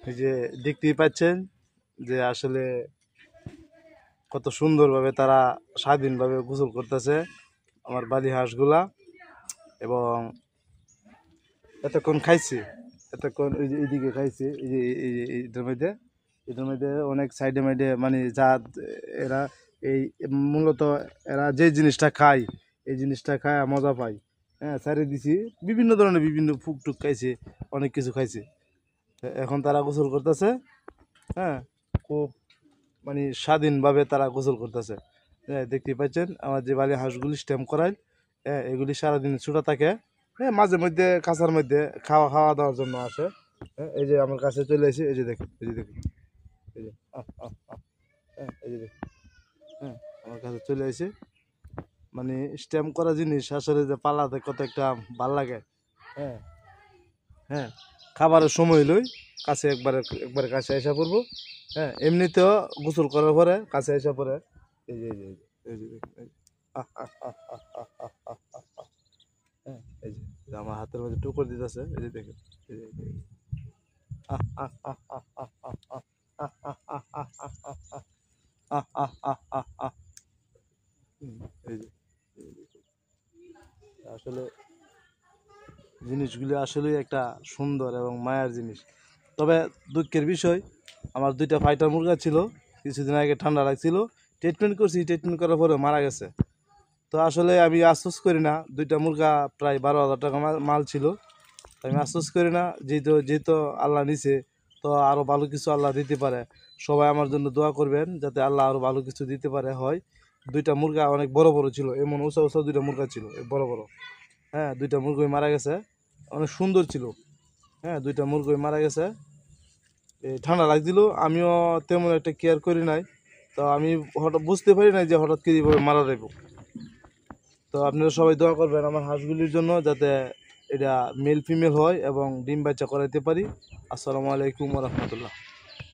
এই যে দেখতেই পাচ্ছেন যে আসলে কত সুন্দরভাবে তারা স্বাধীনভাবে গোসল করতেছে আমার বালি হাঁসগুলা। এবং এতক্ষণ খাইছে, এতক্ষণ ওই যে এইদিকে খাইছে, এই যে এটার মধ্যে অনেক সাইডে মাইডে মানে জাত এরা এই মূলত এরা যে জিনিসটা খায় এই জিনিসটা খায় মজা পায়। হ্যাঁ, সারি দিছি বিভিন্ন ধরনের বিভিন্ন ফুক টুক খাইছে, অনেক কিছু খাইছে। এখন তারা গোসল করতেছে। হ্যাঁ, খুব মানে স্বাধীনভাবে তারা গোসল করতেছে। হ্যাঁ, দেখতেই পাচ্ছেন আমার যে বালি হাঁসগুলি স্ট্যাম্প করাই। হ্যাঁ, এগুলি সারাদিন ছুটা থাকে। হ্যাঁ, মাঝে মধ্যে কাঁচার মধ্যে খাওয়া খাওয়া দেওয়ার জন্য আসে। হ্যাঁ, এই যে আমার কাছে চলে এসে এই যে দেখুন, এই যে দেখুন, এই যে হ্যাঁ, এই যে দেখুন। হ্যাঁ, আমার কাছে চলে এসে মানে স্ট্যাম্প করা জিনিস আসলে যে পালাতে কত একটা ভাল লাগে। হ্যাঁ, হ্যাঁ, খাবারের সময় লই কাছে একবারে একবারে কাছে এসে পড়বো। হ্যাঁ, এমনিতেও গোসল করার পরে কাছে এসে পড়ে এই যে এই যে দেখুন, এই যে, হ্যাঁ, এই যে আমার হাতের মধ্যে টুকর দিতেছে, এই যে দেখুন, এই যে আহ আহ আহ আহ আহ আহ আহ আহ আহ আহ আহ আহ আহ আহ আহ আহ আহ এই যে আসলে জিনিসগুলি আসলেই একটা সুন্দর এবং মায়ার জিনিস। তবে দুঃখের বিষয় আমার দুইটা ফাইটার মুরগা ছিল, কিছুদিন আগে ঠান্ডা লাগছিল, ট্রিটমেন্ট করছি, ট্রিটমেন্ট করার পরে মারা গেছে। তো আসলে আমি আফসোস করি না, দুইটা মুরগা প্রায় 12,000 টাকা মাল ছিল। আমি আফসোস করি না, যেহেতু যেহেতু আল্লাহ নিছে, তো আরও ভালো কিছু আল্লাহ দিতে পারে। সবাই আমার জন্য দোয়া করবেন যাতে আল্লাহ আরও ভালো কিছু দিতে পারে হয়। দুইটা মুরগা অনেক বড় বড় ছিল, এমন উঁচা উঁচা দুইটা মুরগা ছিল, বড় বড়। হ্যাঁ, দুইটা মুরগি মারা গেছে, অনেক সুন্দর ছিল। হ্যাঁ, দুইটা মুরগি মারা গেছে। এই ঠান্ডা লাগছিল, আমিও তেমন একটা কেয়ার করি নাই। তো আমি হঠাৎ বুঝতে পারি নাই যে হঠাৎ কীভাবে মারা যাইব। তো আপনারা সবাই দোয়া করবেন আমার হাঁসগুলির জন্য যাতে এটা মেল ফিমেল হয় এবং ডিম বাচ্চা করাইতে পারি। আসসালামু আলাইকুম ওয়া রাহমাতুল্লাহ।